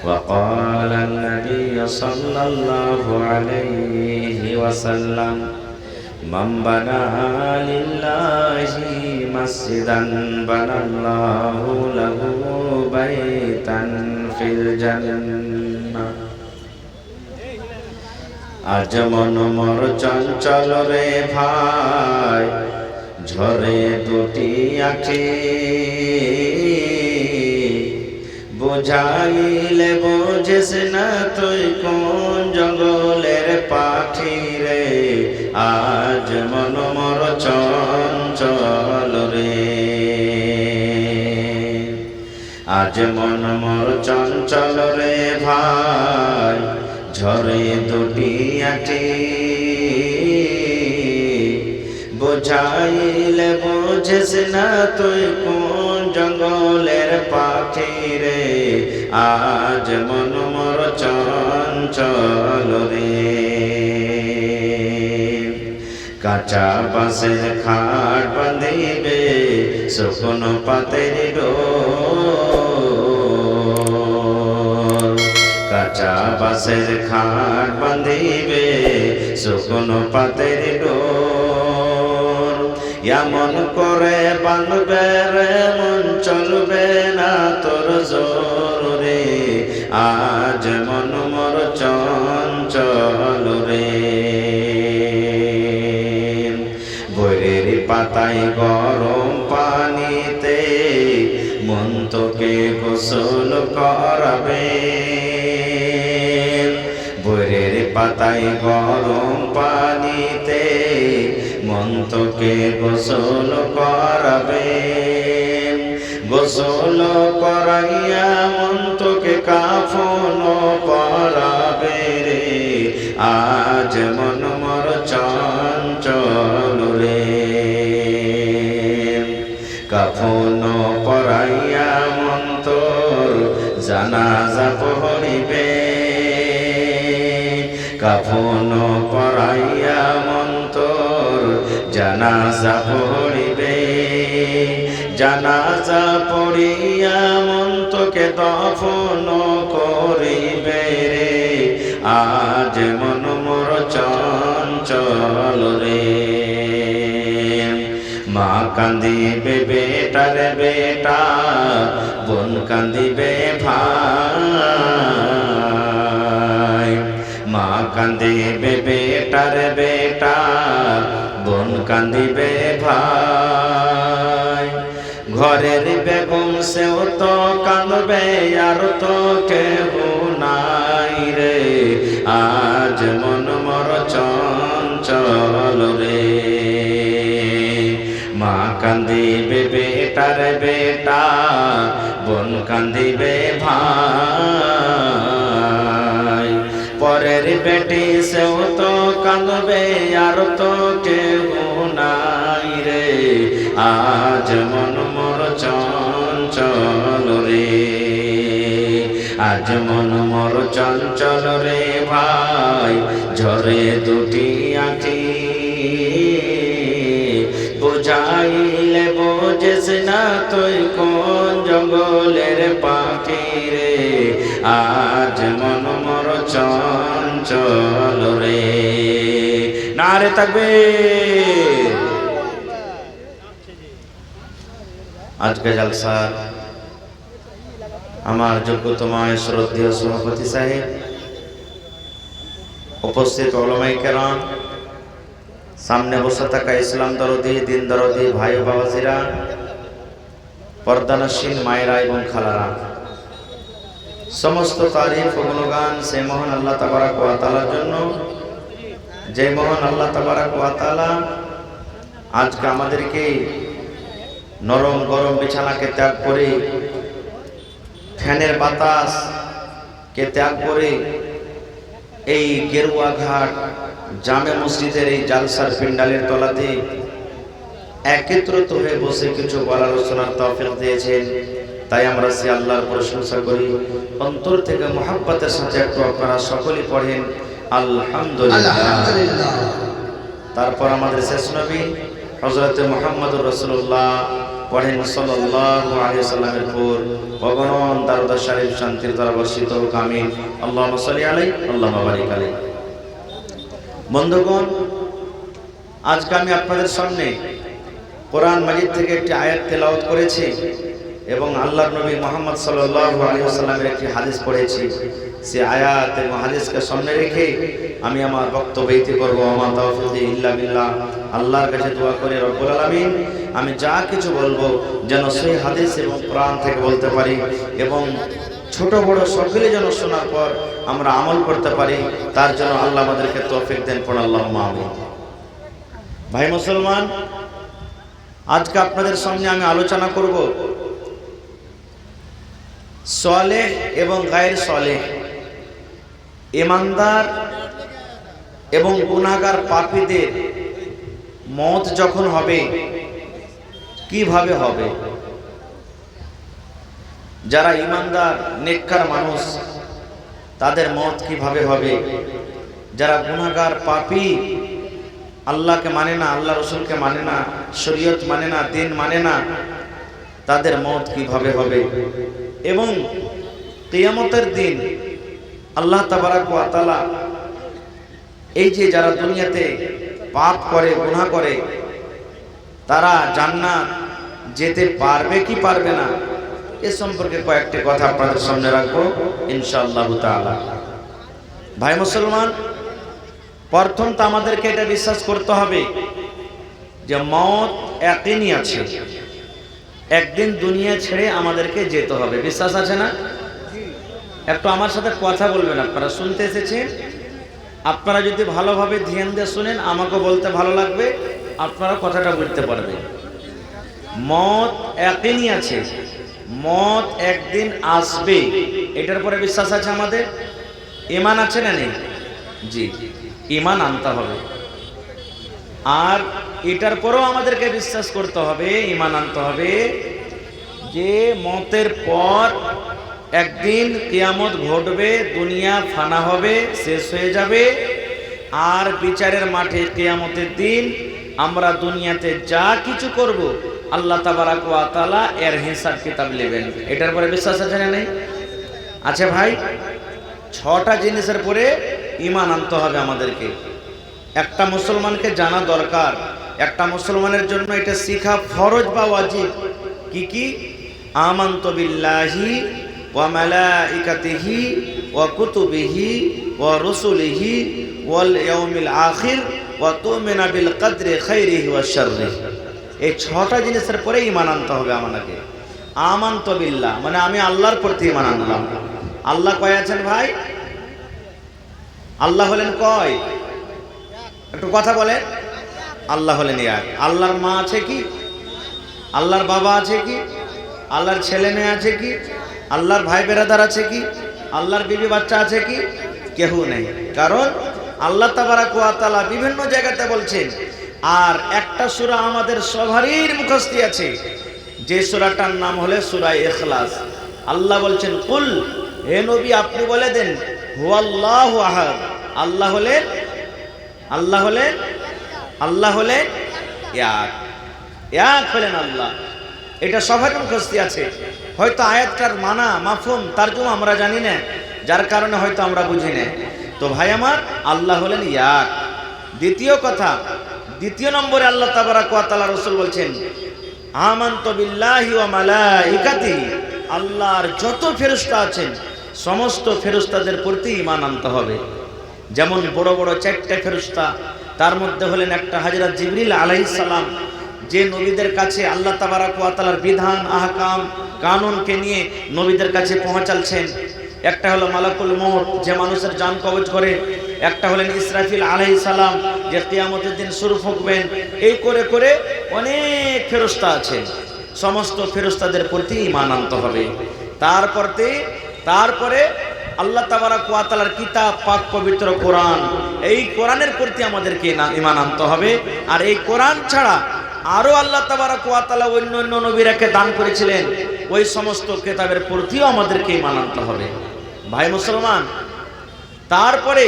وقال النبي صلى الله عليه وسلم من بنى لله مسجدا بنى الله له بيتا في الجنة আজ মন মোর চঞ্চল রে ভাই ঝরে দুটি আঁখি বুঝাইলে বুঝিস না তুই কোন জঙ্গলের পাখি রে আজ মন মোর চঞ্চল রে আজ মন মোর চঞ্চল রে ভাই ঝরে দুটি আঁখি বুঝাইলে বুঝিস না তুই কোন জঙ্গলের পাখি রে আজ মন মোর চঞ্চল রে কাঁচা বাঁশের খাট বাঁধিবে শুকনো পাতের ডোর কাঁচা বাঁশের খাট বাঁধিবে শুকনো পাতের ডোর এমন করে বাঁধবে রে মন চলবে না তোর জোর রে আজ মন মোর চঞ্চল রে বৈরের পাতায় গরম পানিতে মন তোকে গোসল করাবে বৈরের পাতায় গরম পানিতে মন তোকে গোসল করাবে গোসল করাইয়া মন তোকে কাফন পরাবে রে আজ মন মোর চঞ্চল রে কাফন পরাইয়া মন তোর জানাজা পড়িবে কাফন পরাইয়া মন তোর জানাজা পড়িবে জানাজা পড়িয়া মন তোকে দফন করিবে রে আজ মন মোর চঞ্চল রে মা কান্দিবে বেটার বেটা বোন কান্দিবে ভাই মা কান্দিবে বেটার বেটা বোন কান্দিবে ভাই ঘরের বেগম সেও তো কাঁদবে আর তো কেহ নাই রে আজ মন মোর চঞ্চল রে মা কান্দিবে বেটার বেটা বোন কান্দিবে ভাই পরের বেটি সেও তো কাঁদবে আর তো কেহ নাই রে আজ মন মোর চঞ্চল রে আজ মন মোর চঞ্চল রে ভাই ঝরে দুটি আঁখি বুঝাইলে বুঝিস না তুই কোন জঙ্গলের পাখি রে আজ মন মোর চঞ্চল রে নারে তাকবীর আজকে জলসা আমার যোগ্যতম শ্রদ্ধেয় সভাপতি সাহেব উপস্থিত উলামায়ে কেরাম সামনে বসে থাকা ইসলাম দরদি দিন দরদি ভাই ও বাবাজিরা পর্দানশীল মায়েরা এবং খালারা সমস্ত তারিফ ও গুণগান সে মহান আল্লাহ তাবারক ওয়া তাআলার জন্য যে মহান আল্লাহ তাবারক ওয়া তাআলা আজকে আমাদেরকে নরম গরম বিছানাকে ত্যাগ করে ফ্যানের বাতাস কে ত্যাগ করে এই গেরুয়া ঘাট জামে মসজিদের এই জালসার পিন্ডালের তলাতে একত্রিত হয়ে বসে কিছু বলার আলোচনার তৌফিক দিয়েছেন তাই আমরা সে আল্লাহর প্রশংসা করি অন্তর থেকে মুহাব্বতের সাথে একটু আপনারা সকলেই পড়েন আলহামদুলিল্লাহ। তারপর আমাদের শেষ নবী হযরত মুহাম্মদুর রাসূলুল্লাহ পড়েন সাল্লাল্লাহু আলাইহি ওয়াসাল্লামের উপর অগণন দরুদ শরীফ শান্তির দ্বারা বর্ষিত হোক আমিন। আল্লাহুম্মা সাল্লি আলাইহি আল্লাহুম্মা বারিক আলাইহি। বন্ধুগণ, আজকে আমি আপনাদের সামনে কোরআন মাজিদ থেকে একটি আয়াত তেলাওয়াত করেছি এবং আল্লাহর নবী মুহাম্মদ সাল্লাল্লাহু আলাইহি ওয়াসাল্লামের একটি হাদিস পড়েছি। সেই আয়াত এবং হাদিসকে সামনে রেখে আমি আমার বক্তব্য ইতি করব। আমা তাওফীকি ইল্লা বিল্লাহ। আল্লাহর কাছে দোয়া করি রব্বুল আলামিন আমি যা কিছু বলবো যেন সেই হাদিস এবং কোরআন থেকে বলতে পারি এবং ছোট বড় সকলে যেন শোনার পর আমরা আমল করতে পারি, তার জন্য আল্লাহ আমাদেরকে তৌফিক দেন। পড় আল্লাহুম্মা আমিন। ভাই মুসলমান, আজকে আপনাদের সামনে আমি আলোচনা করব সালেহ এবং গায়র সালেহ, ঈমানদার এবং গুনাহগার পাপীদের মওত যখন হবে কিভাবে হবে। যারা ঈমানদার নেককার মানুষ তাদের মওত কিভাবে হবে, যারা গুনাহগার পাপী আল্লাহকে মানে না, আল্লাহ রসুলকে মানে না, শরীয়ত মানে না, দিন মানে না, তাদের মওত কিভাবে হবে। এবং কিয়ামতের দিন আল্লাহ তাবারাক ওয়া তাআলা এই যে যারা দুনিয়াতে পাপ করে গুনাহ করে তারা জান্নাত যেতে পারবে কি পারবে না এ সম্পর্কে কয়েকটি কথা আপনাদের সামনে রাখবো ইনশাআল্লাহ তাআলা। ভাই মুসলমান, প্রথম তো আমাদেরকে এটা বিশ্বাস করতে হবে যে মওত ইয়াকিনী আছে, একদিন দুনিয়া ছেড়ে আমাদেরকে যেতে হবে। বিশ্বাস আছে না? একটু আমার সাথে কথা বলবেন। আপনারা শুনতে এসেছেন, আপনারা যদি ভালোভাবে ধ্যান দিয়ে শুনেন আমাকে বলতে ভালো লাগবে, আপনারা কথাটা বুঝতে পারবেন। মওত ইয়াকিনী আছে, মওত একদিন আসবে, এটার পরে বিশ্বাস আছে আমাদের। ঈমান আছে না নেই? জি, ঈমান আনতে হবে। আর এটার পরেও আমাদেরকে বিশ্বাস করতে হবে, ঈমান আনতে হবে যে মওতের পর একদিন কিয়ামত ঘটবে, দুনিয়া ফানা হবে, শেষ হয়ে যাবে, আর বিচারের মাঠে কিয়ামতের দিন আমরা দুনিয়াতে যা কিছু করব আল্লাহ তাবারাক ওয়া তাআলা এর হিসাব কিতাব নেবেন। এটার পরে বিশ্বাস আছে না নেই? আছে ভাই। 6টা জিনিসের পরে ঈমান আনতে হবে আমাদেরকে। একটা মুসলমানকে জানা দরকার, একটা মুসলমানের জন্য এটা শিখা ফরজ বা ওয়াজিব। কি কি? আমানতু বিল্লাহি ওয়া মালাইকাতিহি ওয়া কুতুবিহি ওয়া রুসুলিহি ওয়াল ইয়াউমিল আখির ওয়া তুমিনা বিল কদরি খাইরিহি ওয়া শাররিহি। এই 6টা জিনিসের পরে ঈমান আনতে হবে আমাদেরকে। আমানতু বিল্লাহ মানে আমি আল্লাহর প্রতি ঈমান আনলাম। আল্লাহ কয় আছেন ভাই? আল্লাহ হলেন কয়? একটু কথা বলেন। আল্লাহ হলেন এক। আল্লাহর মা আছে কি? আল্লাহর বাবা আছে কি? আল্লাহর ছেলে মেয়ে আছে কি? আল্লাহর ভাই বেরাদার আছে কি? আল্লাহর বিবি বাচ্চা আছে কি? কেউ নেই। কারণ আল্লাহ তাবারাক ওয়া তাআলা বিভিন্ন জায়গাতে বলছেন। আর একটা সূরা আমাদের সবারই মুখস্থ আছে, যে সূরাটার নাম হলো সূরা ইখলাস। আল্লাহ বলছেন কুল, হে নবী আপনি বলে দেন, হুয়াল্লাহু আহাদ, আল্লাহ হলেন এক হলেন আল্লাহ। এটা সবার মুখস্থ আছে। হয়তো আয়াতটার মানা মাফহুম তারজমা আমরা জানি না, যার কারণে হয়তো আমরা বুঝি না। তো ভাই আমার, আল্লাহ হলেন এক। দ্বিতীয় কথা, দ্বিতীয় নম্বরে আল্লাহ তাবারাক ওয়া তাআলা রাসূল বলছেন আমানতু বিল্লাহি ওয়া মালাইকাতিহি, আল্লাহর যত ফেরেশতা আছেন সমস্ত ফেরেশতাদের প্রতি ঈমান আনতে হবে। যেমন বড় বড় 4টে ফেরেশতা, তার মধ্যে হলেন একটা হযরত জিবরিল আলাইহিস সালাম, যে নবীদের কাছে আল্লাহ তাবারাক ওয়া তাআলার বিধান আহকাম কানুনকে নিয়ে নবীদের কাছে পৌঁছাচ্ছেন। একটা হলো মালাকুল মউত, যে মানুষের জান কবজ করে। একটা হলেন ইসরাফিল আলাইহিস সালাম, যে কিয়ামতের দিন সূর ফুঁকবেন। এই করে করে অনেক ফেরেশতা আছেন, সমস্ত ফেরেশতাদের প্রতি ঈমান আনতে হবে। তারপরে আল্লাহ তাবারাক ওয়া তাআলার কিতাব পাক পবিত্র কোরআন, এই কোরআনের প্রতি আমাদেরকে ঈমান আনতে হবে। আর এই কোরআন ছাড়া আরো আল্লাহ তাবারাক ওয়া তাআলা অন্য অন্য নবীরাকে দান করেছিলেন, ওই সমস্ত কিতাবের প্রতিও আমাদেরকে ঈমান আনতে হবে। ভাই মুসলমান, তারপরে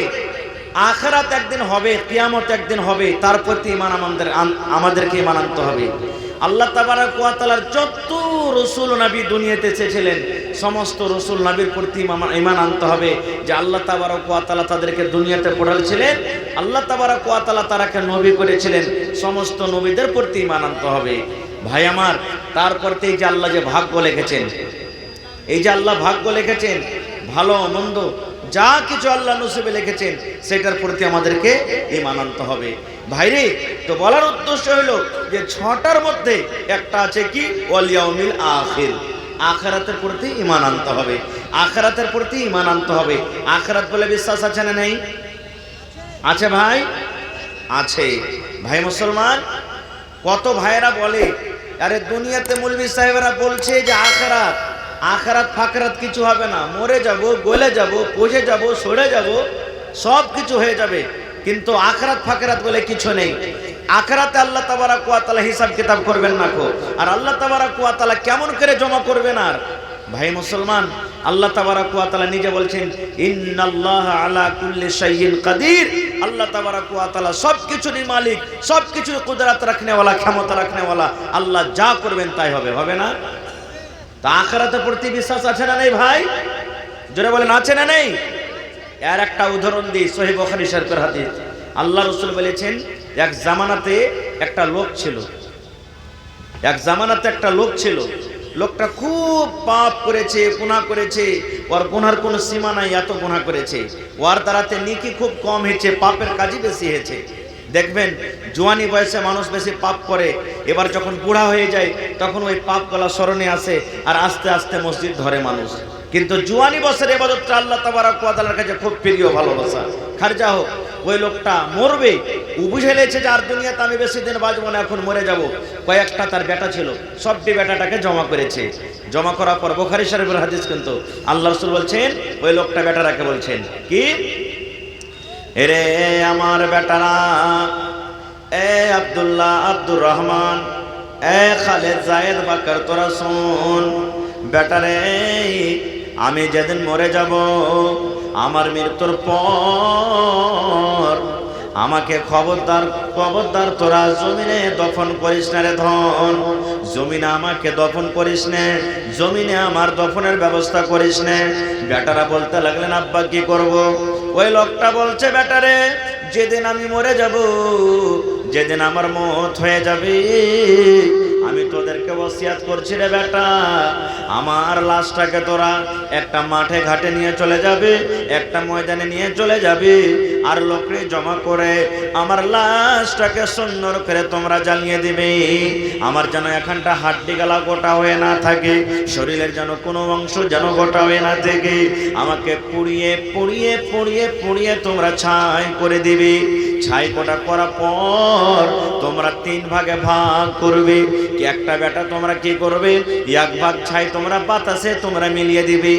আখিরাত একদিন হবে, কিয়ামত একদিন হবে, তার প্রতি ঈমান আমাদেরকে ঈমান আনতে হবে। আল্লাহ তাবারক ওয়া তাআলার যত রাসূল নবী দুনিয়াতে এসেছিলেন সমস্ত রাসূল নবীর প্রতি ঈমান আনতে হবে যে আল্লাহ তাবারক ওয়া তাআলা তাদেরকে দুনিয়াতে পাঠালেন, আল্লাহ তাবারক ওয়া তাআলা তারাকে নবী করেছিলেন, সমস্ত নবীদের প্রতি ঈমান আনতে হবে। ভাই আমার, তারপর এই যে আল্লাহ যে ভাগ্য লিখেছেন, এই যে আল্লাহ ভাগ্য লিখেছেন, ভালো মন্দ যা কিছু আল্লাহ নসিবে লিখেছেন সেটার প্রতি আমাদেরকে ঈমান আনতে হবে। ভাইরে, তো বলার উদ্দেশ্য হলো যে ছটার মধ্যে একটা আছে কি ওয়াল ইয়াউমিল আখির, আখিরাতের প্রতি ঈমান আনতে হবে, আখিরাতের প্রতি ঈমান আনতে হবে। আখিরাত বলে বিশ্বাস আছে না নেই? আছে ভাই, আছে। ভাই মুসলমান, কত ভাইরা বলে আরে দুনিয়াতে মৌলভী সাহেবরা বলছে যে আখিরাত আখিরাত ফাকিরাত কিছু হবে না, মরে যাব, গলে যাব, পচে যাব, সরে যাব, সব কিছু হয়ে যাবে, কিন্তু আখিরাত ফাকিরাত বলে কিছু নেই। আখিরাতে আল্লাহ তাবারক ওয়া তাআলা হিসাব কিতাব করবেন না কো, আর আল্লাহ তাবারক ওয়া তাআলা কেমন করে জমা করবেন? আর ভাই মুসলমান, আল্লাহ তাবারক ওয়া তাআলা নিজে বলছেন ইন্নাল্লাহা আলা কুল্লি শাইইন কাদির, আল্লাহ তাবারক ওয়া তাআলা সবকিছুরই মালিক, সবকিছুর কুদরত রাখনেওয়ালা, ক্ষমতা রাখনেওয়ালা, আল্লাহ যা করবেন তাই হবে, হবে না? তা আখিরাতের প্রতি বিশ্বাস আছে না নেই ভাই? জোরে বলেন, আছে না নেই? এর একটা উদাহরণ দিই, সহিহ বুখারী শরীফের হাদিস। আল্লাহ রাসূল বলেছেন এক জামানাতে একটা লোক ছিল, এক জামানাতে একটা লোক ছিল, লোকটা খুব পাপ করেছে, গুনাহ করেছে, ওর গুনার কোনো সীমা নাই, এত গুনাহ করেছে, ওর দ্বারাতে নেকি খুব কম হয়েছে, পাপের কাজই বেশি হয়েছে। দেখবেন জওয়ানি বয়সে মানুষ বেশি পাপ করে, এবার যখন বুড়া হয়ে যায় তখন ওই পাপগুলো স্মরণে আসে আর আস্তে আস্তে মসজিদ ধরে মানুষ। কিন্তু জওয়ানি বয়সের ইবাদতটা আল্লাহ তাবারক ওয়া তাআলার কাছে খুব প্রিয়, ভালোবাসা। খারজা হোক, ওই লোকটা মরবে, ও বুঝে লেছে যে আর দুনিয়াতে আমি বেশি দিন বাঁচবো না, এখন মরে যাব। কয়েকটা তার বেটা ছিল, সবটি বেটাটাকে জমা করেছে। জমা করার পর বুখারী শরীফের হাদিস, কিন্তু আল্লাহ রাসূল বলছেন ওই লোকটা বেটারাকে বলছেন কি, এরে আমার বেটারা, এ আব্দুল্লাহ, আব্দুর রহমান, এ খালেদ, জায়েদ, বাকর, তোরা শোন বেটারে, আমি যেদিন মরে যাব, আমার মৃত্যুর পর আমাকে খবরদার খবরদার তোরা জমিনে দফন করিস না রে ধন, জমিনে আমাকে দফন করিস না, জমিনে আমার দফনের ব্যবস্থা করিস না। বেটারা বলতে লাগলেন আব্বা কি করব? ওই লোকটা বলছে বেটারে, যেদিন আমি মরে যাব, যেদিন আমার মওত হয়ে যাবে, আমি তোদেরকে ওসিয়াত করছি রে বেটা, আমার লাশটাকে তোরা একটা মাঠে ঘাটে নিয়ে চলে যাবে, একটা ময়দানে নিয়ে চলে যাবে, আর লোকরে জমা করে আমার লাশটাকে সুন্দর করে তোমরা জ্বালিয়ে দিবে। আমার যেন এখানটা হাড্ডি গালা গোটা হয়ে না থাকে, শরীরের যেন কোনো অংশ যেন গোটা হয়ে না থাকে, আমাকে পুড়িয়ে পুড়িয়ে পুড়িয়ে পুড়িয়ে তোমরা ছাই করে দিবে। ছাই কোটা করার পর তোমরা 3 ভাগে ভাগ করবে। একটা বেটা তোমরা কি করবে, 1 ভাগ ছাই তোমরা বাতাসে তোমরা মিলিয়ে দিবে,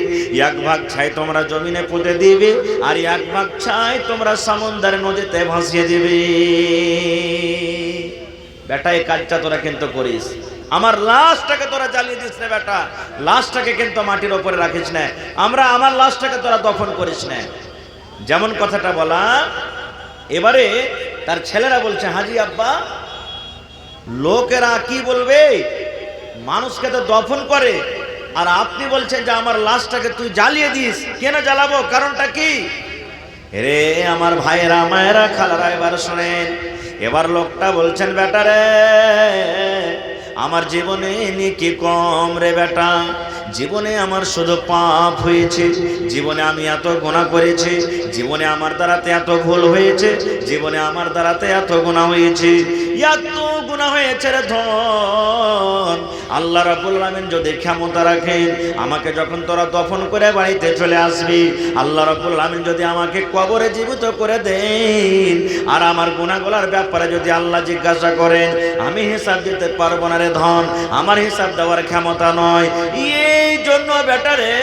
1 ভাগ ছাই তোমরা জমিনে পুঁতে দিবে, আর 1 ভাগ ছাই তোমরা সমুদ্রের নদীতে ভাসিয়ে দিবে। বেটা এই কাজটা তোরা কিন্তু করিস, আমার লাশটাকে তোরা জ্বালিয়ে দিস না বেটা, লাশটাকে কিন্তু মাটির উপরে রাখিস না, আমার লাশটাকে তোরা দফন করিস না। যেমন কথাটা বলা, এবারে তার ছেলেরা বলছে হাজি আব্বা, লোকেরা কি বলবে, মানুষকে তো দফন করে, আর আপনি বলছেন যে আমার লাশটাকে তুই জ্বালিয়ে দিস, কেন জ্বালাবো, কারণটা কি? রে আমার ভাইয়েরা, মায়েরা, খালারা, এবার শোনেন। এবার লোকটা বলছেন বেটারে, আমার জীবনে নেকি কম রে বেটা, জীবনে আমার শুধু পাপ হয়েছে, জীবনে আমি এত গুনাহ করেছি, জীবনে আমার দ্বারাতে এত ভুল হয়েছে, জীবনে আমার দ্বারাতে এত গুনাহ হয়েছে, এত গুনাহ হয়েছে রে ধন। আল্লাহ রাব্বুল আলামিন যদি ক্ষমতা রাখেন, আমাকে যখন তোরা দফন করে বাড়িতে চলে আসবি, আল্লাহ রাব্বুল আলামিন যদি আমাকে কবরে জীবিত করে দেন, আর আমার গুনাহগুলোর ব্যাপারে যদি আল্লাহ জিজ্ঞাসা করেন, আমি হিসাব দিতে পারবো না রে ধন, আমার হিসাব দেওয়ার ক্ষমতা নয়। এই জন্য বেটারে,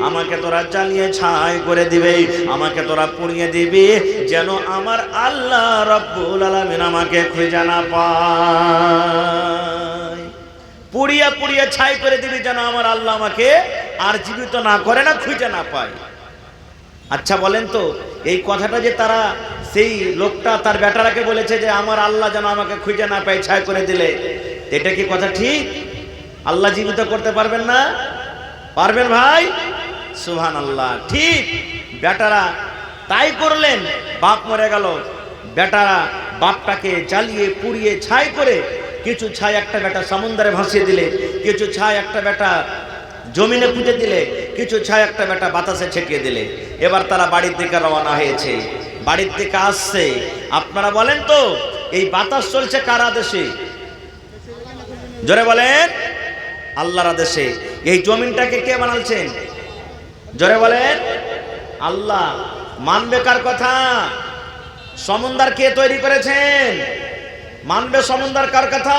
আমাকে তোরা জ্বালিয়ে ছাই করে দিবে, আমাকে তোরা পুড়িয়ে দিবি, যেন আমার আল্লাহ রাব্বুল আলামিন আমাকে খুঁজে না পায়। পুড়িয়ে পুড়িয়ে ছাই করে দিবি, যেন আমার আল্লাহ আমাকে আর জীবিত না করে, না খুঁজে না পায়। আচ্ছা বলেন তো, এই কথাটা যে তারা সেই লোকটা তার বেটারাকে বলেছে যে আমার আল্লাহ যেন আমাকে খুঁজে না পায়, ছাই করে দিলে। এটা কি কথা ঠিক? আল্লাহ জীবিত করতে পারবেন না? পারবেন ভাই? সুবহানাল্লাহ। ঠিক বেটারা তাই করলেন। বাপ মরে গেল, বেটারা বাপটাকে জ্বালিয়ে পুড়িয়ে ছাই করে, কিছু ছাই একটা বেটা সমুদ্রে ভাসিয়ে দিলে, কিছু ছাই একটা বেটা জমিনে পুঁতে দিলে, কিছু ছাই একটা বেটা বাতাসে ছিটিয়ে দিলে। এবার তারা বাড়ির দিকে রওনা হয়েছে, বাড়ির দিকে আসছে। আপনারা বলেন তো এই বাতাস চলছে কার আদেশে? জোরে বলেন। আল্লাহর আদেশে। এই জমিনটাকে কে বানালছেন? জোরে বলেন। আল্লাহ। মানবে কার কথা? সমুদ্র কে তৈরি করেছেন? মানবে সমুদ্র কার কথা?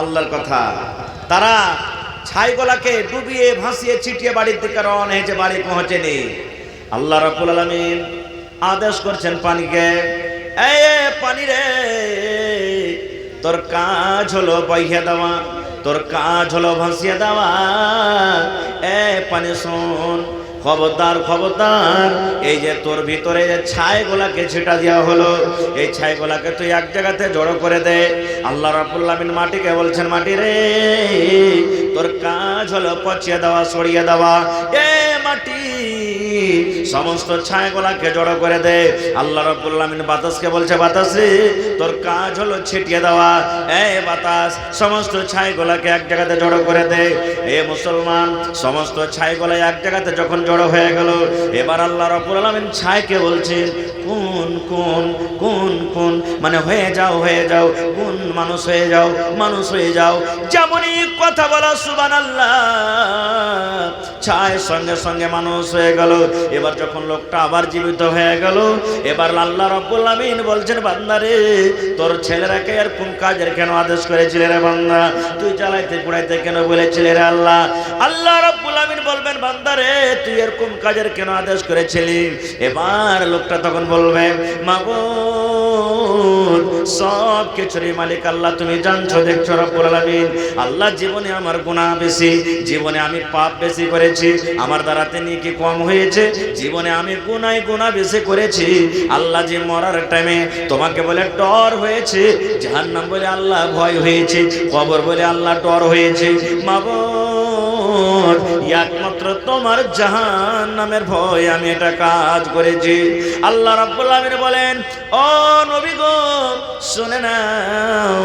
আল্লাহর কথা। তারা ছাইগুলাকে ডুবিয়ে ভাসিয়ে ছিটিয়ে বাড়ির দিকে রওনা হয়েছে, বাড়ি পৌঁছেনি। আল্লাহ রাব্বুল আলামিন আদেশ করছেন পানিকে, এ পানি রে, তোর কাজ হলো বইয়ে দেওয়া, তোর কাজ হলো ভাসিয়ে দেওয়া। এ পানি শোন, খবরদার খবরদার, এই যে তোর ভিতরে যে ছাইগুলাকে ছিটা দেওয়া হলো, এই ছাইগুলাকে তুই এক জায়গাতে জড়ো করে দে। আল্লাহ রাব্বুল আলামিন মাটিকে বলছেন, মাটি রে, তোর কাজ হলো পচিয়ে দেওয়া, সরিয়ে দেওয়া। এ মাটি, সমস্ত ছাইগুলাকে জড়ো করে দে। আল্লাহ রাব্বুল আলামিন বাতাসকে বলছে, বাতাস রে, তোর কাজ হলো ছিটিয়ে দেওয়া। এ বাতাস, সমস্ত ছাইগুলাকে এক জায়গাতে জড়ো করে দে। এ মুসলমান, সমস্ত ছাইগুলা এক জায়গাতে যখন জড়ো হয়ে গেল, এবার আল্লাহ রাব্বুল আলামিন ছাইকে বলছেন, কোন কোন কোন কোন, মানে হয়ে যাও হয়ে যাও, কোন মানুষ হয়ে যাও, মানুষ হয়ে যাও। যেমনই কথা বলা সুবহানাল্লাহ, ছায়ের সঙ্গে সঙ্গে মানুষ হয়ে গেল। এবার যখন লোকটা আবার জীবিত হয়ে গেল, এবার আল্লাহ রাব্বুল আলামিন বলছেন, বান্দা রে, তোর ছেলেরাকে আর কোন কাজের কেন আদেশ করেছিলে রে বান্দা? তুই জ্বালাইতে পুড়াইতে কেন বলেছিলে রে আল্লাহ? আল্লাহ রাব্বুল আলামিন বলবেন, বান্দা রে, তুই এর কোন কাজের কেন আদেশ করেছিলি? এবার লোকটা তখন বলবে, মাবুদ, সব কিছুরই মালিক আল্লাহ, তুমি জানছো দেখছো রাব্বুল আলামিন। আল্লাহ, জীবনে আমার গুনাহ বেশি, জীবনে আমি পাপ বেশি করেছি, আমার দ্বারাতে নেকি কম হয়েছে, জীবনে আমি গুনাহ বেশি করেছি। আল্লাহ, যে মরার টাইমে তোমাকে বলে ডর হয়েছে, জাহান্নাম বলে আল্লাহ ভয় হয়েছে, কবর বলে আল্লাহ ডর হয়েছে। মাবুদ, একমাত্র তোমার জাহান্নামের ভয় আমি এটা কাজ করেছি। আল্লাহ রাব্বুল আলামিন বলেন, ও নবী গো, শুনে নাও,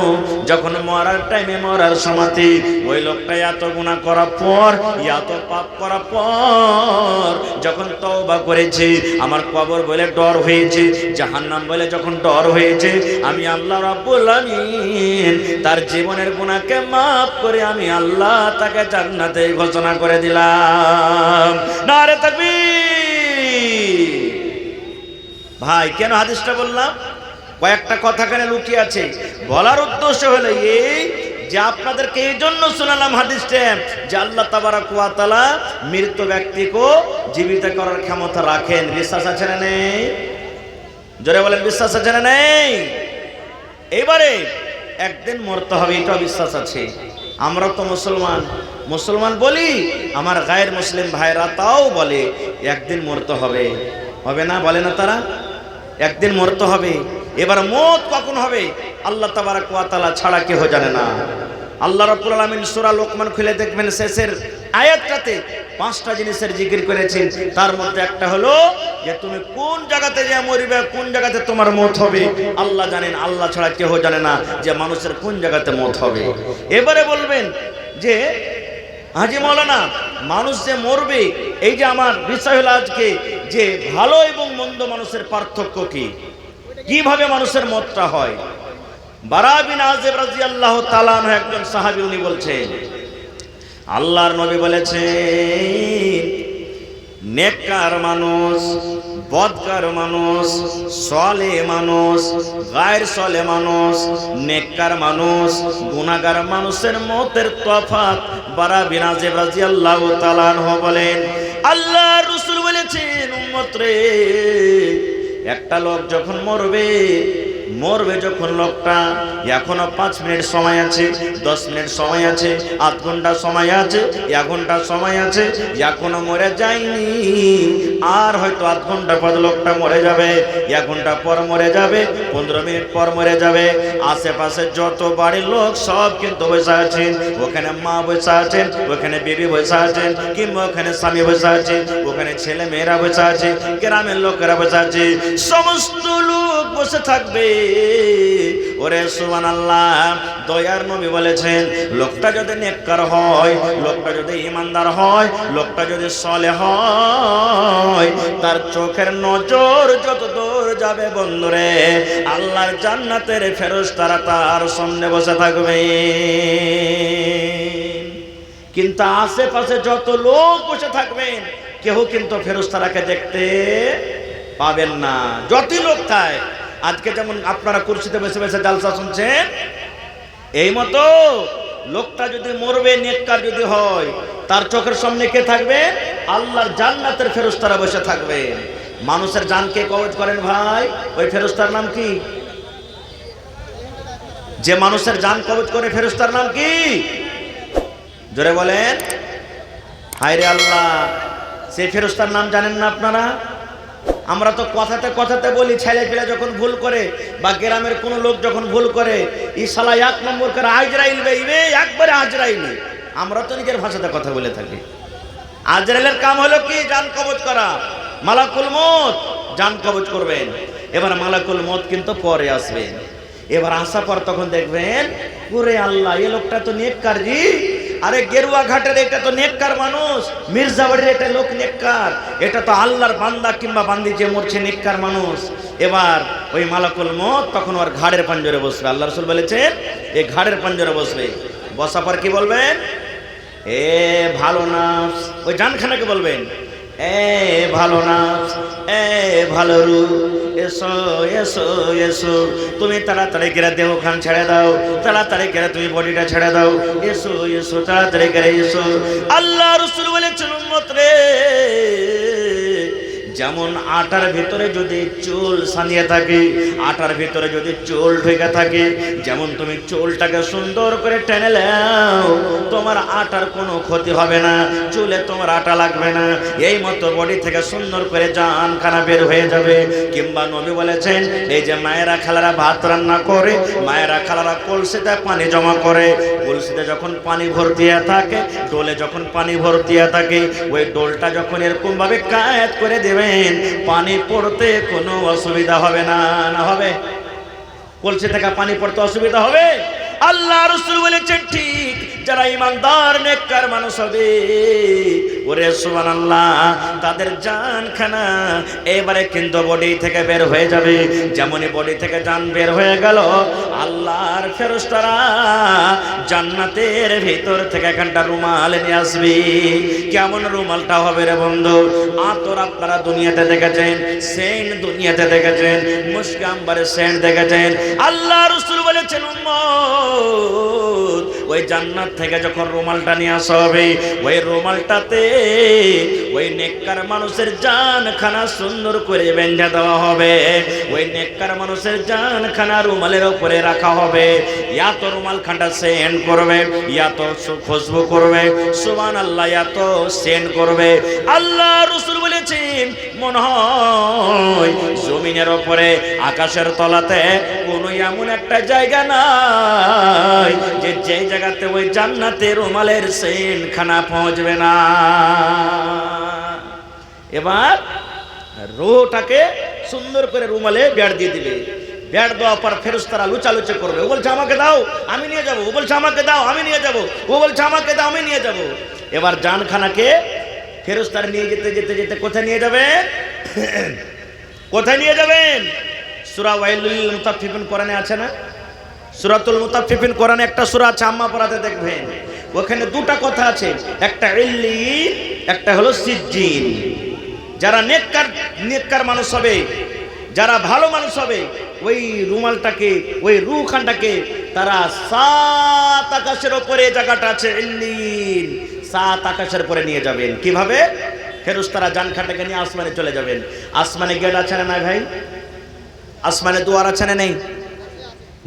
যখন মরার টাইমে, মরার সময়তে ওই লোকটা এত গুনাহ করার পর, এত পাপ করার পর যখন তওবা করেছে, আমার কবর বলে ডর হয়েছে, জাহান্নাম বলে যখন ডর হয়েছে, আমি আল্লাহ রাব্বুল আলামিন তার জীবনের গুনাহকে মাফ করে আমি আল্লাহ তাকে জান্নাতে ঘোষণা করে দিলাম। নারে তাকবীর। ভাই, কেন হাদিসটা বললাম? কয়েকটা কথা কেন লুকিয়ে আছে, বলার উদ্দেশ্য হলো এই যে আপনাদেরকে এই জন্য শোনালাম হাদিসটা, যে আল্লাহ তাবারাক ওয়া তাআলা মৃত ব্যক্তিকে জীবিত করার ক্ষমতা রাখেন। বিশ্বাস আছে না নেই? জোরে বলেন, বিশ্বাস আছে না নেই? এবারে একদিন মরতে হবে, এটা বিশ্বাস আছে। আমরা তো মুসলমান বলি, আমার গায়ের মুসলিম ভাইরা তাও বলে একদিন মরতে হবে। হবে না? বলে না তারা? একদিন মরতে হবে। এবার মত কখন হবে আল্লাহ তাবারাক ওয়া তাআলা ছাড়া কেউ জানে না। আল্লাহ রাব্বুল আলামিন সূরা লোকমান খুলে দেখবেন, শেষের আয়াতটাতে 5টা জিনিসের জিকির করেছেন। তার মধ্যে একটা হলো যে তুমি কোন জায়গাতে যে মরবে, কোন জায়গাতে তোমার মত হবে আল্লাহ জানেন, আল্লাহ ছাড়া কেউ জানে না যে মানুষের কোন জায়গাতে মত হবে। এবারে বলবেন যে হাজী মাওলানা, মানুষ যে মরবে, এই যে আমার বিষয় হলো আজকে যে ভালো এবং মন্দ মানুষের পার্থক্য কি, কিভাবে মানুষের মতটা হয়। বারা বিন আযিব রাদিয়াল্লাহু তাআলা আনহু একজন সাহাবী, উনি বলছেন, আল্লাহর নবী বলেছেন, নেককার মানুষ, বদকার মানুষ, সালেহ মানুষ, গায়র সালেহ মানুষ, নেককার মানুষ, গুনাহগার মানুষের মতের তফাৎ। বারা বিন আযিব রাদিয়াল্লাহু তাআলা আনহু বলেন, আল্লাহর রাসূল বলেছেন, উম্মত রে, একটা লোক যখন মরবে যখন লোকটা, এখনো 5 মিনিট সময় আছে, 10 মিনিট সময় আছে, আধ ঘন্টা সময় আছে, 1 ঘন্টা সময় আছে, এখনো মরে যায়নি। আর হয়তো আধ ঘন্টা পর লোকটা মরে যাবে, 1 ঘন্টা পর মরে যাবে, 15 মিনিট পর মরে যাবে। আশেপাশে যত বাড়ির লোক সব কিন্তু বসে আছেন, ওখানে মা বসে আছেন, ওখানে বিবি বসে আছেন, কিংবা ওখানে স্বামী বসে আছে, ওখানে ছেলে মেয়েরা বসে আছে, গ্রামের লোকেরা বসে আছে, সমস্ত লোক বসে থাকবে। ওরে সুবহানাল্লাহ, দয়ার নবী বলেছেন লোকটা যদি নেককার হয়, লোকটা যদি ঈমানদার হয়, লোকটা যদি সালেহ হয়, তার চোখের নজর যত দূর যাবে বন্ধুরে, আল্লাহর জান্নাতের ফেরেশতারা তার সামনে বসে থাকবে। কিন্তু আশেপাশে যত লোক বসে থাকবেন কেউ কিন্তু ফেরেশতারাকে দেখতে পাবেন না, যতই লোক থাকে। আজকে যেমন আপনারা কুরসিতে বসে বসে জালসা শুনছেন, এই মতো লোকটা যদি মরবে, নেককার যদি হয়, তার চোখের সামনে কে থাকবে? আল্লাহর জান্নাতের ফেরেশতারা বসে থাকবে। মানুষের জানকে কবজ করেন ভাই, ওই ফেরেশতার নাম কি? যে মানুষের জান কবজ করে ফেরেশতার নাম কি? জোরে বলেন। হায়রে আল্লাহ, সেই ফেরেশতার নাম জানেন না আপনারা? আমরা তো কথাতে কথাতে বলি, ছেলে পেলে যখন ভুল করে বা গ্রামের কোনো লোক যখন ভুল করে, ইশালা 1 নম্বর করে আজরাইল বেইবে, একবারে আজরাইল। আমরা তো নিজের ভাষাতে কথা বলে থাকি। আজরাইলের কাম হলো কি? জান কবজ করা। মালাকুল মউত জান কবজ করবেন। এবার মালাকুল মউত কিন্তু পরে আসবেন। এবার আসার পর তখন দেখবেন, ওরে আল্লাহ, এই লোকটা তো নেককার জি। আরে গেরুয়া ঘাটের এটা তো নেককার মানুষ, মির্জাবাড়ির এটা লোক নেককার, এটা তো আল্লাহর বান্দা কিংবা বান্দি যে মরছে নেককার মানুষ। এবার ওই মালাকুল মউত তখন ওর ঘাড়ের পাঞ্জরে বসবে। আল্লাহ রাসূল বলেছেন এই ঘাড়ের পাঞ্জরে বসবে। বসার পর কি বলবেন? এ ভালো নাফস, ওই জানখানাকে বলবেন, এ ভালো নাফস, এ ভালো রূহ, এসো এসো এসো, তুমি তাড়াতাড়ি করে দেহখান ছেড়ে দাও, তাড়াতাড়ি করে তুমি বডিটা ছেড়ে দাও, এসো এসো, তাড়াতাড়ি করে এসো। আল্লাহ রাসূল বলেছেন, উম্মত রে, যেমন আটার ভিতরে যদি চুল সানিয়ে থাকে, আটার ভিতরে যদি চুল ঢেকে থাকে, যেমন তুমি চুলটাকে সুন্দর করে টেনে নাও, তোমার আটার কোনো ক্ষতি হবে না, চুলে তোমার আটা লাগবে না। এই মতো বডি থেকে সুন্দর করে জান খানা বের হয়ে যাবে। কিংবা নবী বলেছেন, এই যে মায়েরা খালারা ভাত রান্না করে, মায়েরা খালারা কলসিতে পানি জমা করে, কলসিতে যখন পানি ভর্তি থাকে, ডোলে যখন পানি ভর্তি থাকে, ওই ডোলটা যখন এরকম ভাবে কায়েত করে দেবে, পানি পড়তে কোনো অসুবিধা হবে না। না হবে? কলসি থেকে পানি পড়তে অসুবিধা হবে? আল্লাহ রাসূল বলেছেন ঠিক যারা ইমানদার নেককার মানুষ হবে, ওরে সুবহানাল্লাহ, তাদের জানখানা এবারে কিন্তু বডি থেকে বের হয়ে যাবে। যেমনই বডি থেকে জান বের হয়ে গেল, আল্লাহর ফেরেশতারা জান্নাতের ভিতর থেকে একটা রুমাল নিয়ে আসবে। কেমন রুমালটা হবে রে বন্ধু? আতর আপনারা দুনিয়াতে দেখেছেন, সেন্ট দুনিয়াতে দেখেছেন, মুশক আম্বারের সেন্ট দেখেছেন। আল্লাহ রাসূল বলেছেন, উম্মত, ওই জান্নাত থেকে যখন রুমালটা নিয়ে আসা হবে, ওই রুমালটাতে ওই নেককার মানুষের জানখানা সুন্দর করে বেঁধে দেওয়া হবে। ওই নেককার মানুষের জানখানা রুমালের উপরে রাখা হবে। ইয়া তো রুমাল খানটা সেন্ট করবে, ইয়া তো খুশবু করবে, সুবহানাল্লাহ, ইয়া তো সেন্ট করবে। আল্লাহ রাসূল বলেছেন, মনে হয় জমিনের উপরে, আকাশের তলাতে কোনো এমন একটা জায়গা নাই যে যে জায়গাতে ওই জান্নাতে রুমালের সেন্ট খানা পৌঁছবে না। এবার রুহটাকে সুন্দর করে রুমালে বেড় দিয়ে দিবে। বেড় দেওয়ার পর ফেরেশতারা লুচালুচি করবে। ও বলছে আমাকে দাও, আমি নিয়ে যাবো। ও বলছে আমাকে দাও, আমি নিয়ে যাবো। ও বলছে আমাকে দাও, আমি নিয়ে যাবো। এবার জানখানাকে ফেরেশতারা নিয়ে যেতে যেতে যেতে কোথায় নিয়ে যাবেন? কোথায় নিয়ে যাবেন? সূরা ওয়াইলুল মুতাফফিফিন কোরআনে আছে না? সূরাতুল মুতাফফিফিন কোরআনে একটা সূরা আছে, আম্মা পড়াতে দেখবেন। ওখানে দুটা কথা আছে, একটা ইল্লিন, একটা হলো সিজ্জিন। যারা নেককার মানুষ হবে, যারা ভালো মানুষ হবে, ওই রুমালটাকে, ওই রূহখানটাকে তারা 7 আকাশের উপরে জায়গাটা আছে ইল্লিন, 7 আকাশের উপরে নিয়ে যাবেন। কিভাবে? ফেরেশতারা জানখানটাকে নিয়ে আসমানে চলে যাবেন। আসমানে গেট আছে না ভাই? আসমানে দুয়ার আছে না নেই?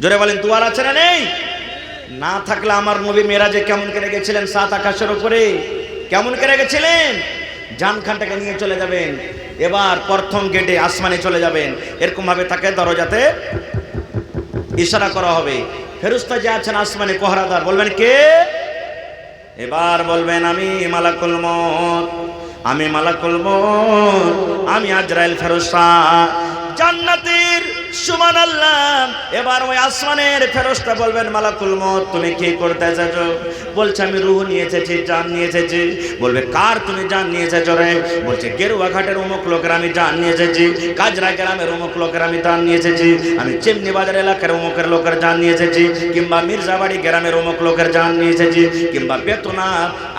জোরে বলেন, দুয়ার আছে না নেই? না থাকলে আমার নবী মেরাজে কেমন করে গেছিলেন? 7 আকাশের উপরে কেমন করে গেছিলেন? জানখানটাকে নিয়ে চলে যাবেন। এবার প্রথম গেটে আসমানে চলে যাবেন, এরকম ভাবে তাকে দরজাতে ইশারা করা হবে। ফেরেশতা যে আছেন আসমানে পহরাদার বলবেন কে? এবার বলবেন আমি মালাকুল মউত, আমি মালাকুল মউত, আমি আজরাইল ফেরেশতা। জান্নাতের সুবহানাল্লাহ। এবার ওই আসমানের ফেরেশতা বলবেন মালাকুল মউত তুমি কি করতে এসেছো? বলছে আমি রূহ নিয়ে এসেছি, জান নিয়ে এসেছি। বলবে কার তুমি জান নিয়ে এসেছো রে? বলছে গেরুয়া ঘাটের অমুক লোকের আমি জান নিয়ে এসেছি, কাজরা গ্রামের অমুক লোকের আমি জান নিয়ে এসেছি, আমি চিমনি বাজার এলাকার অমুকের লোকের জান নিয়ে এসেছি, কিংবা মির্জাবাড়ি গ্রামের অমুক লোকের জান নিয়ে এসেছি, কিংবা বেতনা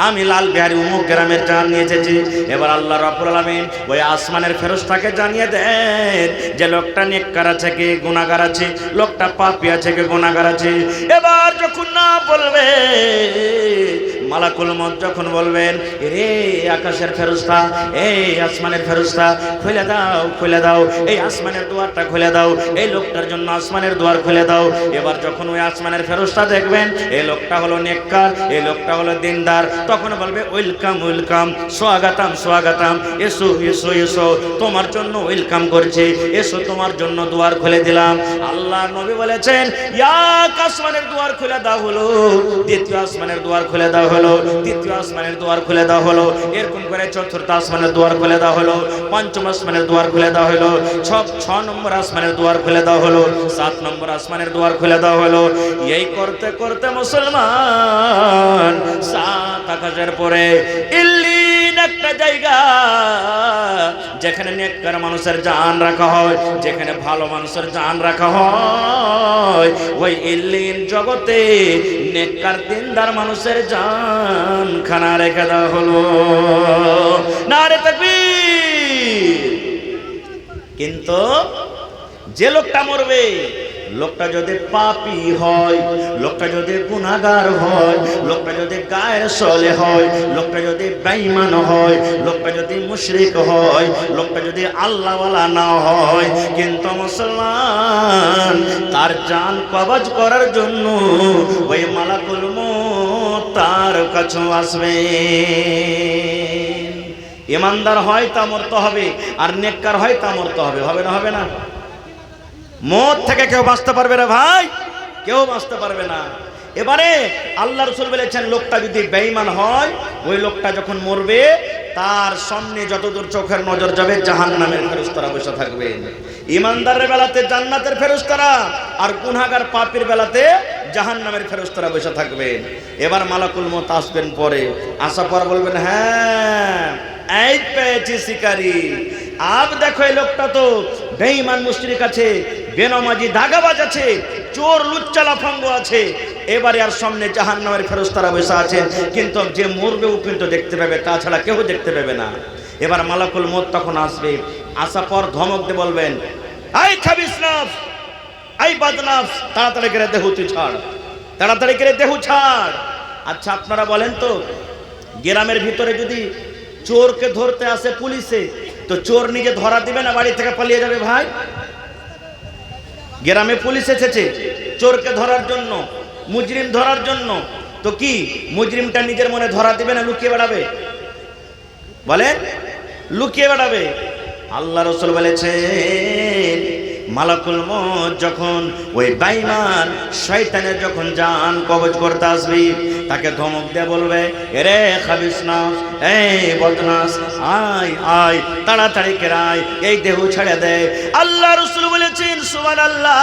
আমি লাল বিহারি অমুক গ্রামের জান নিয়ে এসেছি। এবার আল্লাহ রাব্বুল আলামিন ওই আসমানের ফেরেশতাকে জানিয়ে দেন যে লোকটা নেককার আছে কি গুনাহগার আছে, লোকটা পাপী আছে কি গুনাহগার আছে। এবার যখন না বলবে মালাকুল মউত যখন বলবেন রে আকাশের ফেরেশতা, এই আসমানের ফেরেশতা খুলে দাও, খুলে দাও, এই আসমানের দুয়ারটা খুলে দাও, এই লোকটার জন্য আসমানের দুয়ার খুলে দাও। এবার যখন ওই আসমানের ফেরেশতা দেখবেন এই লোকটা হলো নেককার, এই লোকটা হলো দিনদার, তখন বলবে ওয়েলকাম ওয়েলকাম, স্বাগতম স্বাগতম, এসো এসো এসো, তোমার জন্য ওয়েলকাম করছে, এসো তোমার জন্য দুয়ার খুলে দিলাম। আল্লাহ নবী বলেছেন এক আসমানের দুয়ার খুলে দাও হলো, দ্বিতীয় আসমানের দুয়ার খুলে দাও হলো, তৃতীয় আসমানের দুয়ার খুলে দেওয়া হলো, এরকম করে চতুর্থ আসমানের দুয়ার খুলে দেওয়া হলো, পঞ্চম আসমানের দুয়ার খুলে দেওয়া হলো, 6 নম্বর আসমানের দুয়ার খুলে দেওয়া হলো, 7 নম্বর আসমানের দুয়ার খুলে দেওয়া হলো। এই করতে করতে মুসলমান 7 আকাশের পরে ইল্লিন একটা জায়গা যেখানে নেককার মানুষের জান রাখা হয়, যেখানে ভালো মানুষের জান রাখা হয়, ওই ইল্লিন জগতে নেককার দিনদার মানুষের জান খানা রেখে দেওয়া হলো। নারে তাকবীর। কিন্তু যে লোকটা মরবে, লোকটা যদি পাপী হয়, লোকটা যদি গুনাহগার হয়, লোকটা যদি গায়ের সলে হয়, লোকটা যদি বেঈমান হয়, লোকটা যদি মুশরিক হয়, লোকটা যদি আল্লাহওয়ালা না হয়, কিন্তু মুসলমান তার জান কবজ করার জন্য ওই মালাকুল মউত তার কাছে আসবে। ইমানদার হয় তা মরতে হবে, আর নেককার হয় তা মরতে হবে। হবে না? হবে না? মত থেকে কেউ বাঁচতে পারবে না ভাই, কেউ বাঁচতে পারবে না। এবারে আল্লাহ রাসূল বলেছেন লোকটা যদি বেঈমান হয়, ওই লোকটা যখন মরবে তার সামনে যতদূর চোখের নজর যাবে জাহান্নামের ফেরেশতারা বসে থাকবে। ইমানদারের বেলাতে জান্নাতের ফেরেশতারা, আর গুনাহগার পাপীর বেলাতে জাহান্নামের ফেরেশতারা বসে থাকবে। এবার মালাকুল মউত আসবেন, পরে আসার পর বলবেন হ্যাঁ এই পেয়েছি শিকারি। আব দেখো এই লোকটা তো বেঈমান মুশরিক আছে, বেনামাজি দাগাবাজ আছে, চোর লুচ্চা লাফাঙ্গ আছে। এবারে আর সামনে জাহান্নামের ফেরেশতারা বসে আছেন, কিন্তু যে মরবে ও কিন্তু দেখতে পাবে, তাছাড়া কেউ দেখতে পাবে না। এবার মালাকুল মউত তখন আসবে, আসার পর ধমক দিয়ে বলবেন এই খাবিস নফস, এই বদনফস, তাড়াতাড়ি করে দেহ তুই ছাড়, তাড়াতাড়ি করে দেহ ছাড়। আচ্ছা আপনারা বলেন তো, গ্রামের ভিতরে যদি চোরকে ধরতে আসে পুলিশে, তো চোর নিজে ধরা দিবে না বাড়ি থেকে পালিয়ে যাবে ভাই? গ্রামে পুলিশ এসেছে চোরকে ধরার জন্য, মুজরিম ধরার জন্য, তো কি মুজরিমটা নিজের মনে ধরা দিবে না লুকিয়ে বেড়াবে? বলেন, লুকিয়ে বেড়াবে। আল্লাহ রাসূল বলেছেন মালাকুল মউত যখন ওই বেঈমান শয়তানের যখন জান কবজ করতে আসবে, তাকে ধমক দিয়ে বলবে এরে খাবিস নফস, এই বদনাস, আয় আয় তাড়াতাড়ি করে আয়, এই দেহ ছেড়ে দে। আল্লাহ রাসূল বলেছেন সুবহানাল্লাহ,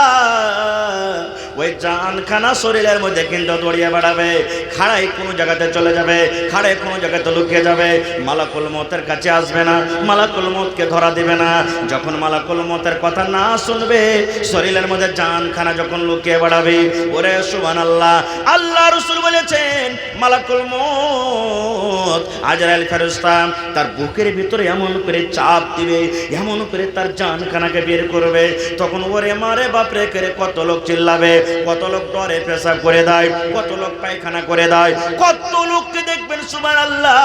ওই জানখানা শরীরের মধ্যে কিন্তু দৌড়িয়ে বেড়াবে, খাড়াই কোনো জায়গাতে চলে যাবে, খাড়াই কোনো জায়গাতে লুকিয়ে যাবে, মালাকুল মউতের কাছে আসবে না, মালাকুল মউতকে ধরা দিবে না। যখন মালাকুল মউতের কথা না শুনবে, শরীরের মধ্যে জানখানা যখন লুকিয়ে বেড়াবে, ওরে সুবহানাল্লাহ, আল্লাহ রাসূল বলেছেন মালাকুল মউত আজরাইল ফেরেশতা তার বুকের ভিতরে এমন করে চাপ দিবে, এমন করে তার জানখানাকে বের করবে। তখন ওরে মারে বাপরে করে কত লোক চিল্লাবে, কত লোক ডরে পেশাব করে দেয়, কত লোক পায়খানা করে দেয়, কত লোককে দেখবেন সুবহানাল্লাহ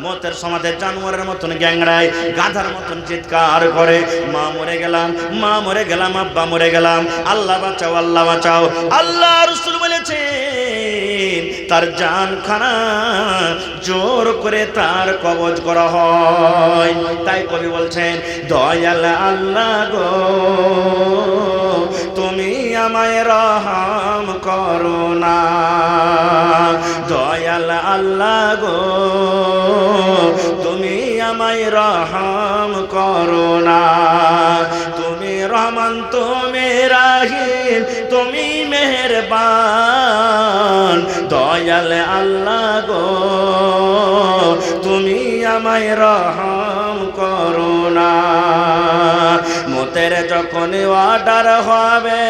মতের সমাজে জানোয়ারের মতন গ্যাংড়ায়, গাধার মতন চিৎকার করে, মা মরে গেলাম, মা মরে গেলাম, আব্বা মরে গেলাম, আল্লাহ বাঁচাও, আল্লাহ বাঁচাও। আল্লাহ রাসূল বলেছেন তার জানখানা জোর করে তার কবজ করা হয়। তাই কবি বলছেন, দয়াল আল্লাহ গো তুমি আমায় রহম করো না, দয়াল আল্লাহ গো তুমি আমায় রহম করো না। তুমি রহমান, তুমি রাহিম, তুমি মেহেরবান, দয়াল আল্লাহ গো তুমি আমায় রহম করো না। মতের যখন অর্ডার হবে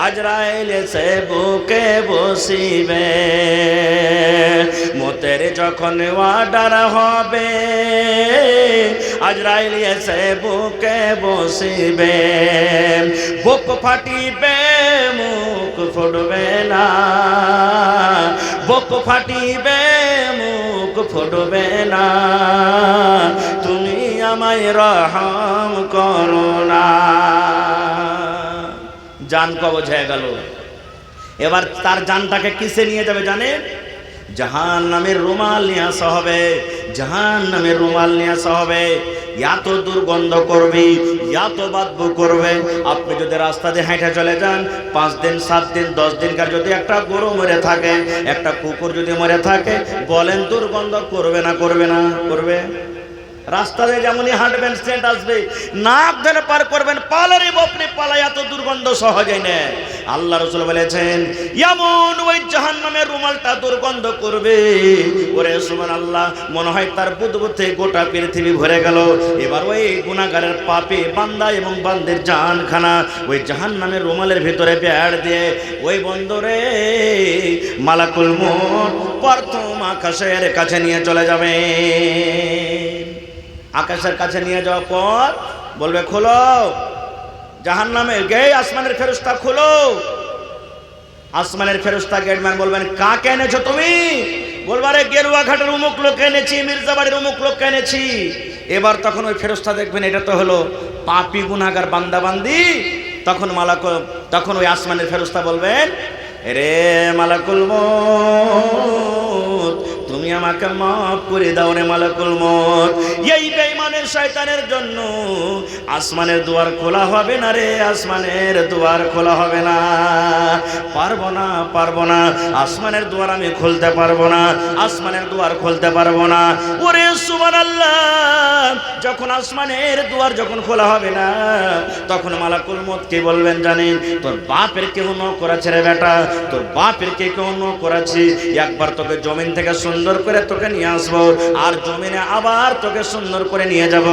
আজরাইল এসে বুকে বসিবে, মতের যখন অর্ডার হবে আজরাইল এসে বুকে বসিবে, বুক ফাটিবে মুখ ফুটবে না, বুক ফাটিবে মুখ ফুটবে না, তুমি আমায় রহম করো না। জান কবজ হয়ে গেল। এবার তার জানটাকে কিসে নিয়ে যাবে জানেন? জাহান্নামের রুমাল নিয়ে আসা হবে, জাহান্নামের রুমাল নিয়ে আসা হবে। এত দুর্গন্ধ করবে, এত বাদবু করবে। আপনি যদি রাস্তা দিয়ে হেঁটে চলে যান, 5 দিন 7 দিন 10 দিনকার যদি একটা গরু মরে থাকে, একটা কুকুর যদি মরে থাকে, বলেন দুর্গন্ধ করবে না করবে না? করবে। রাস্তাতে যেমনই হাঁটবেন সেন্ট আসবে, নাক ধরে পার করবেন, পালারে বাপরে পালা, এত দুর্গন্ধ সহজে নেয়। আল্লাহ রাসূল বলেছেন এমন ওই জাহান্নামের রুমালটা দুর্গন্ধ করবে, ওরে সুবহানাল্লাহ, মনে হয় তার বুদবুতে গোটা পৃথিবী ভরে গেল। এবার ওই গুনাহগারের পাপে বান্দা এবং বান্দের জানখানা ওই জাহান্নামের রুমালের ভিতরে বেড় দিয়ে ওই বন্দরে মালাকুল মউত প্রথম আকাশের কাছে নিয়ে চলে যাবে। আকাশের কাছে নিয়ে যাওয়ার পর বলবে খোলো জাহান্নামের গেট, আসমানের ফেরেশতা খোলো। আসমানের ফেরেশতা গেটম্যান বলবেন কাকে এনেছো তুমি? বলবে আরে গেরুয়া ঘাটের অমুক লোক এনেছি, মির্জাবাড়ির অমুক লোক এনেছি। এবার তখন ওই ফেরেশতা দেখবেন এটা তো হলো পাপী গুনাহগার বান্দা বান্দি। তখন ওই আসমানের ফেরেশতা বলবেন রে মালাকুল মউত তুমি আমাকে মাফ করে দাও রে মালাকুল মউত। এই বেঈমানের শয়তানের জন্য আসমানের দুয়ার খোলা হবে না রে, আসমানের দুয়ার খোলা হবে না। পারবো না, পারবো না, আসমানের দুয়ার আমি খুলতে পারবো না, আসমানের দুয়ার খুলতে পারবো না। ওরে সুবহানাল্লাহ, যখন আসমানের দুয়ার যখন খোলা হবে না, তখন মালাকুল মউত কি বলবেন জানেন? তোর বাপের কেউ ন করেছে রে বেটা, তোর বাপের কে কেউ ন করেছে। একবার তোকে জমিন থেকে সুন্দর করে তোকে নিয়ে আসবো, আর জমিনে আবার তোকে সুন্দর করে নিয়ে যাব।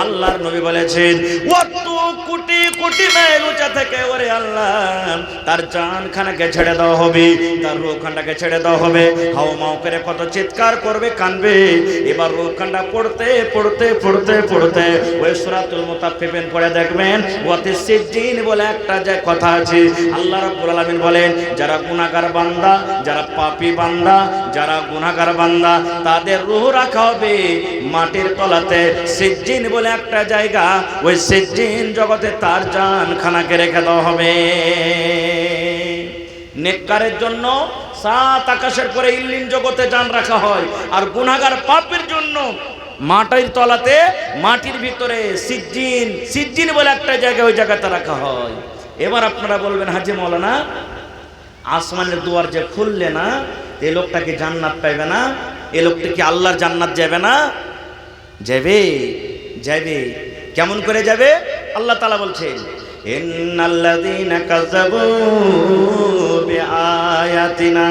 আল্লাহর নবী বলেছেন কত কোটি কোটি মাইল উঁচা থেকে ওরে আল্লাহ তার জানখানাকে ছেড়ে দেওয়া হবে, তার রূহখানটাকে ছেড়ে দেওয়া হবে। হাও মাও করে কত চিৎকার করবে, কানবে। এবার রূহখানটা পড়তে পড়তে পড়তে পড়তে ওই সূরাতুল মুতাফফিফিন পড়ে দেখবেন ওয়াতি সিজ্জিন বলে একটা যে কথা আছে। আল্লাহ রাব্বুল আলামিন বলেন যারা গুনাহগার বান্দা, যারা পাপী বান্দা, যারা গুনাহগার বান্দা, তাদের রূহ রাখা হবে মাটির তলাতে। সিজ্জিন বলে একটা জায়গা, ওই সিজ্জিন জগতে তার জানখানাকে রেখে দেওয়া হবে। নেককারের জন্য 7 আকাশের পরে ইল্লিন জগতে জান রাখা হয়, আর গুনাহগার পাপীর জন্য মাটির তলাতে, মাটির ভিতরে সিজ্জিন, সিজ্জিন বলে একটা জায়গা, ওই জায়গাতে রাখা হয়। এবার আপনারা বলবেন হাজী মাওলানা আসমানের দুয়ার যে খুললে না, এই লোকটা কি জান্নাত পাইবে না? এই লোকটা কি আল্লাহর জান্নাত যাবে না? যাবে, যাবে। কেমন করে যাবে? আল্লাহ তাআলা বলছেন ইন্নাল্লাযীনা কাযাবু বিআয়াতিনা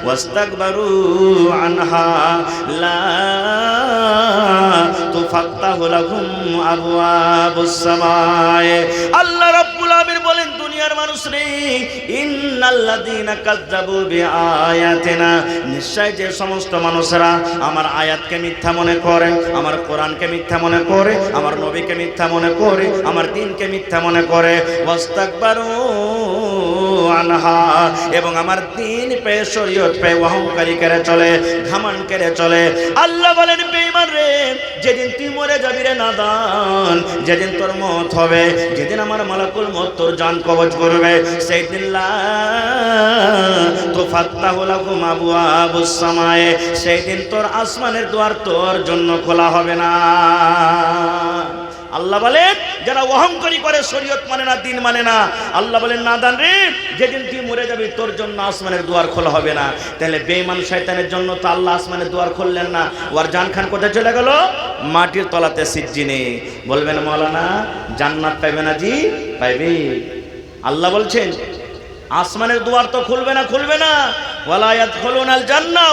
ওয়াস্তাকবারু আনহা লা তুফাত্তাহু লাহুম আবওয়াবুস সামায়ে। আল্লাহ রাব্বুল আলামিন বলেন দুনিয়ার মানুষ রে, ইন্নাল্লাযীনা কাযাবু বিআয়াতিনা, নিশ্চয় যে সমস্ত মানুষরা আমার আয়াতকে মিথ্যা মনে করে, আমার কোরআনকে মিথ্যা মনে করে, আমার নবীকে মিথ্যা মনে করে, আমার দ্বীনকে মিথ্যা মনে করে, ওয়াস্তাকবারু আনহা, এবং আমার দিন পে শরীয়ত পে অহংকারী করে চলে, ঘমন্ড করে চলে। আল্লাহ বলেন বেঈমান রে, যেদিন তুই মরে যাবি রে নাদান, যেদিন তোর মত হবে, যেদিন আমার মালাকুল মউত তোর জান কবজ করবে, সেই দিন লা তুফাত্তাহু লাকুম আবওয়াবুস সামায়ে, সেই দিন তোর আসমানের দুয়ার তোর জন্য খোলা হবে না। আল্লাহ বলেন যারা অহংকারী করে, শরীয়ত মানে না, দিন মানে না, আল্লাহ বলেন নাদান রে, যেদিন তুই মরে যাবি তোর জন্য আসমানের দুয়ার খোলা হবে না। তাহলে বেঈমান শয়তানের জন্য তো আল্লাহ আসমানের দুয়ার খুললেন না, ওর জান খান কোথায় চলে গেল? মাটির তলাতে সিজ্জিনে। বলবেন মাওলানা জান্নাত পাইবে না? জি পাইবে। আল্লাহ বলছেন আসমানের দুয়ার তো খুলবে না, খুলবে না। ওয়ালা ইয়াদখুলুনাল জান্নাহ।